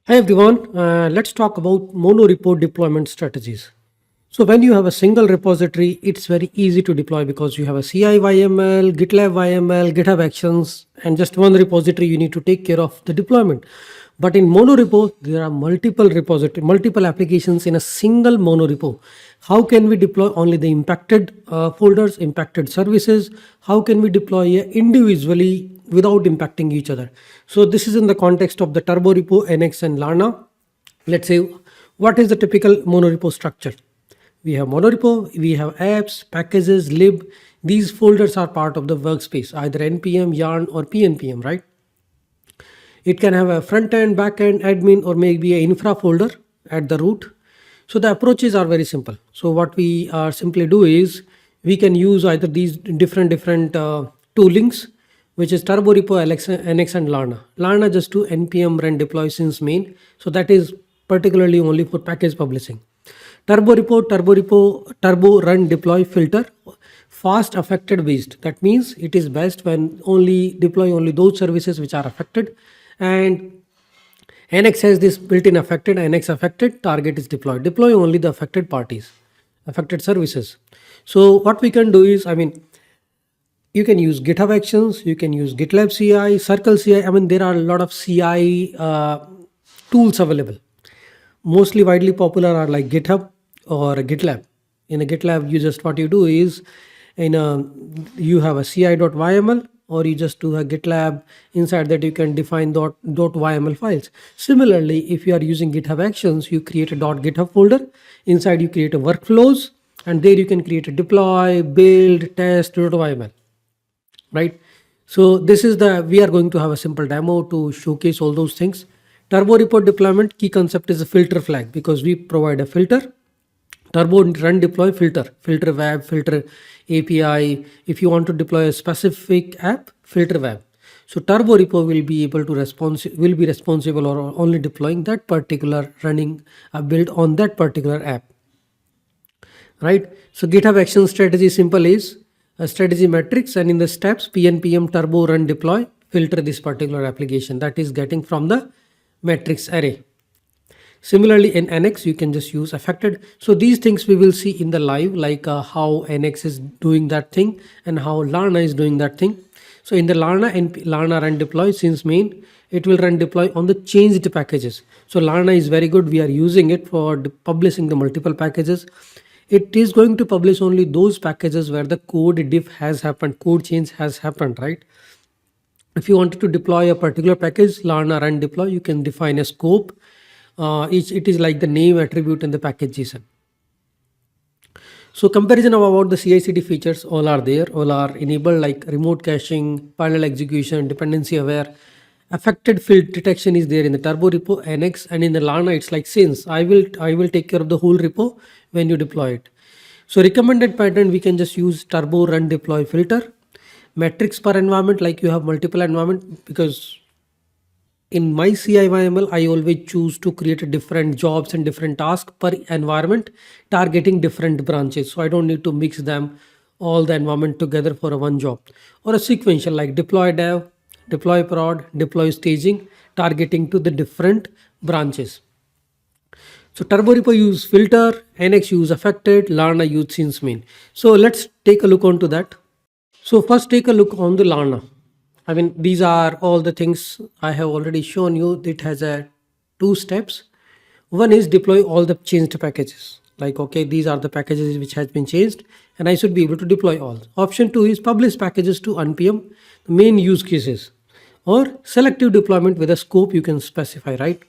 Hi everyone, let's talk about monorepo deployment strategies. So when you have a single repository, it's very easy to deploy because you have a CI YML, GitLab YML, GitHub Actions, and just one repository you need to take care of the deployment. But in monorepo, there are multiple repository, multiple applications in a single monorepo. How can we deploy only the impacted folders, impacted services? How can we deploy individually without impacting each other? So this is in the context of the Turborepo, NX, and Lerna. Let's say, what is the typical monorepo structure? We have monorepo, we have apps, packages, lib. These folders are part of the workspace, either npm, yarn, or pnpm, right? It can have a front end, back end, admin, or maybe a infra folder at the root. So the approaches are very simple. So what we simply do is we can use either these different toolings, which is Turborepo, NX, and Lerna. Lerna just to npm run deploy since main. So that is particularly only for package publishing. Turbo run deploy filter, fast affected based. That means it is best when only deploy only those services which are affected, and NX has this built-in affected. NX affected target is deployed. Deploy only the affected parties, affected services. So what we can do is, you can use GitHub Actions, you can use GitLab CI, Circle CI. There are a lot of CI tools available. Mostly widely popular are like GitHub or GitLab. In a GitLab, you just what you do is you have a ci.yml, or you just do a GitLab. Inside that you can define .yml files. Similarly, if you are using GitHub Actions, you create a .github folder. Inside you create a workflows, and there you can create a deploy, build, test, .yml, right? So this is we are going to have a simple demo to showcase all those things. Turborepo deployment key concept is a filter flag, because we provide a filter. Turbo run deploy filter web, filter API. If you want to deploy a specific app, filter web. So Turborepo will be able to will be responsible or only deploying that particular running a build on that particular app, right? So GitHub action strategy simple is a strategy matrix, and in the steps pnpm turbo run deploy filter this particular application that is getting from the matrix array. Similarly, in NX, you can just use affected. So these things we will see in the live, like how NX is doing that thing and how Lerna is doing that thing. So in the Lerna run deploy since main, it will run deploy on the changed packages. So Lerna is very good. We are using it for publishing the multiple packages. It is going to publish only those packages where the code diff has happened, code change has happened, right? If you wanted to deploy a particular package, Lerna run deploy, you can define a scope. It is like the name attribute in the package JSON. So comparison about the CI/CD features, all are there, all are enabled, like remote caching, parallel execution, dependency aware. Affected field detection is there in the Turborepo, NX, and in the Lerna it's like since I will take care of the whole repo when you deploy it. So recommended pattern, we can just use turbo run deploy filter. Metrics per environment, like you have multiple environment, because in my CI/YML, I always choose to create different jobs and different tasks per environment, targeting different branches. So I don't need to mix them all the environment together for a one job, or a sequential like deploy dev, deploy prod, deploy staging, targeting to the different branches. So Turborepo use filter, NX use affected, Lerna use since main. So let's take a look onto that. So first take a look on the Lerna. These are all the things I have already shown you. It has two steps. One is deploy all the changed packages. Like, okay, these are the packages which has been changed, and I should be able to deploy all. Option 2 is publish packages to npm, the main use cases, or selective deployment with a scope you can specify, right?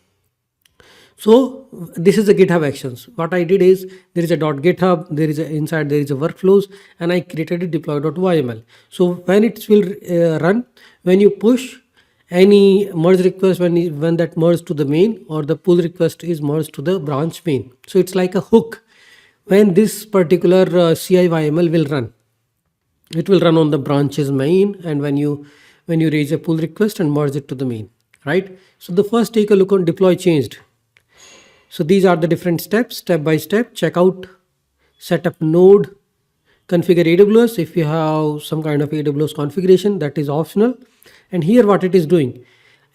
So this is the GitHub actions. What I did is there is a .github, inside there is a workflows, and I created a deploy.yml. So when it will run, when you push any merge request, when that merge to the main, or the pull request is merged to the branch main. So it's like a hook. When this particular CI/YML will run, it will run on the branches main, and when you raise a pull request and merge it to the main, right? So the first, take a look on deploy changed. So these are the different steps, step by step. Check out setup node, configure AWS. If you have some kind of AWS configuration, that is optional. And here what it is doing,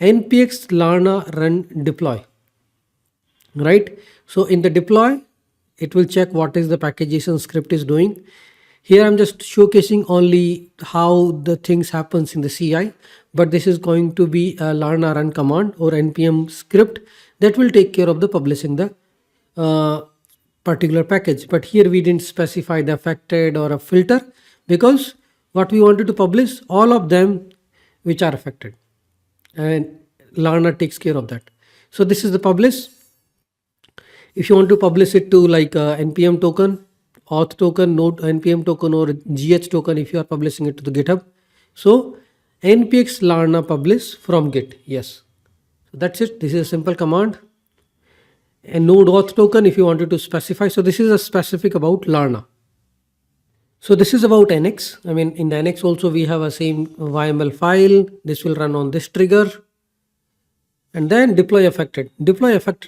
npx Lerna run deploy. right? So in the deploy, it will check what is the packaging script is doing. Here I'm just showcasing only how the things happens in the CI, but this is going to be a Lerna run command or npm script that will take care of the publishing the uh, particular package. But here we didn't specify the affected or a filter, because what we wanted to publish all of them which are affected, and Lerna takes care of that. So this is the publish. If you want to publish it to like npm token, auth token, node npm token, or gh token, if you are publishing it to the GitHub, so npx Lerna publish from git, yes. So that's it. This is a simple command. And node auth token, if you wanted to specify, so this is a specific about Lerna. So this is about NX. I mean, in the NX also we have a same YML file. This will run on this trigger. And then deploy affected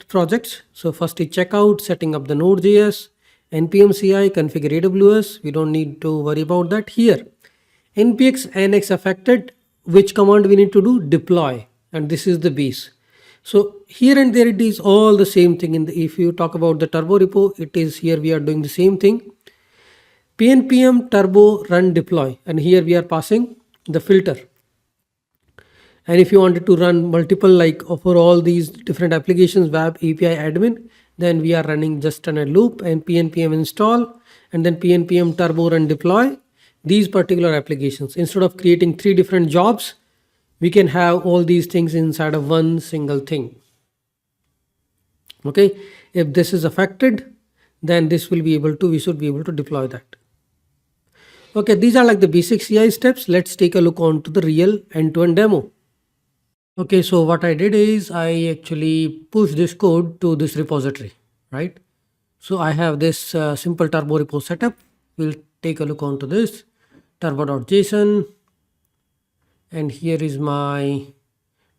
projects. So first is checkout, setting up the node.js, npm CI, configure AWS. We don't need to worry about that here. npx NX affected, which command we need to do? Deploy. And this is the base. So here and there it is all the same thing. If you talk about the Turborepo, it is here we are doing the same thing. pnpm turbo run deploy, and here we are passing the filter. And if you wanted to run multiple, like for all these different applications, web API admin, then we are running just in a loop and pnpm install and then pnpm turbo run deploy these particular applications. Instead of creating 3 different jobs, we can have all these things inside of one single thing. Okay, if this is affected, then this will be able to, we should be able to deploy that. Okay, these are like the basic CI steps. Let's take a look on to the real end-to-end demo. Okay, so what I did is I actually pushed this code to this repository, right? So I have this simple Turborepo setup. We'll take a look onto this turbo.json, and here is my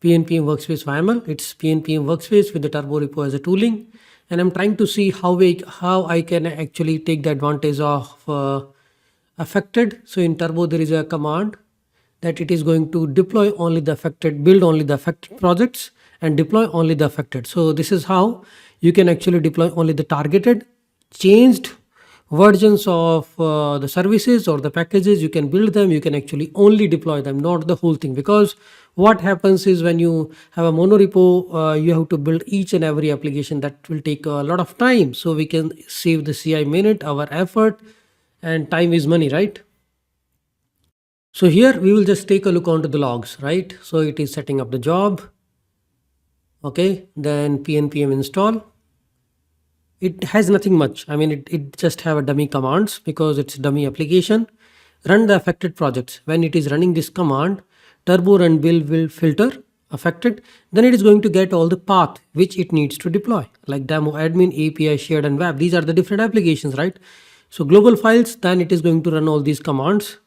pnpm workspace YAML. It's pnpm workspace with the Turborepo as a tooling, and I'm trying to see how I can actually take the advantage of affected. So in Turbo there is a command that it is going to deploy only the affected, build only the affected projects and deploy only the affected. So this is how you can actually deploy only the targeted, changed versions of the services or the packages. You can build them, you can actually only deploy them, not the whole thing. Because what happens is when you have a monorepo, you have to build each and every application. That will take a lot of time. So we can save the CI minute, our effort, and time is money, right? So here we will just take a look onto the logs, right? So it is setting up the job. Okay, then pnpm install. It has nothing much. I mean, it just have a dummy commands because it's dummy application. Run the affected projects. When it is running this command, turbo run build will filter affected. Then it is going to get all the path which it needs to deploy, like demo admin, API, shared, and web. These are the different applications, right? So global files, then it is going to run all these commands.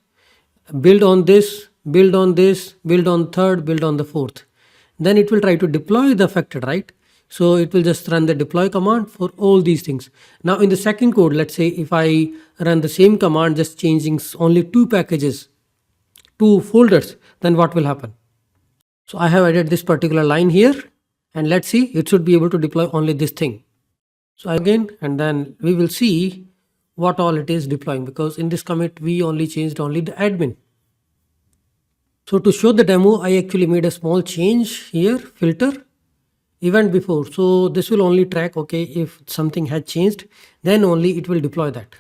Build on this, build on this, build on third, build on the fourth. Then it will try to deploy the affected, right? So it will just run the deploy command for all these things. Now in the second code, let's say if I run the same command, just changing only 2 packages, 2 folders, then what will happen? So I have added this particular line here, and let's see, it should be able to deploy only this thing. So again, and then we will see what all it is deploying, because in this commit we only changed only the admin. So to show the demo, I actually made a small change here, filter event before. So this will only track, okay, if something had changed, then only it will deploy that.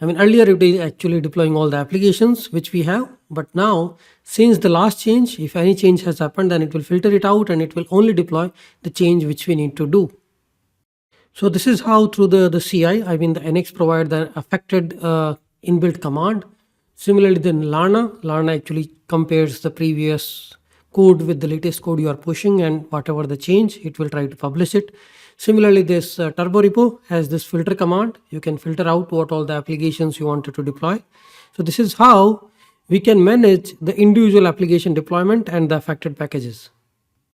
I mean, earlier it is actually deploying all the applications which we have, but now since the last change, if any change has happened, then it will filter it out and it will only deploy the change which we need to do. So this is how through the CI, I mean the NX provide the affected inbuilt command. Similarly, then Lerna actually compares the previous code with the latest code you are pushing, and whatever the change, it will try to publish it. Similarly, this Turborepo has this filter command. You can filter out what all the applications you wanted to deploy. So this is how we can manage the individual application deployment and the affected packages.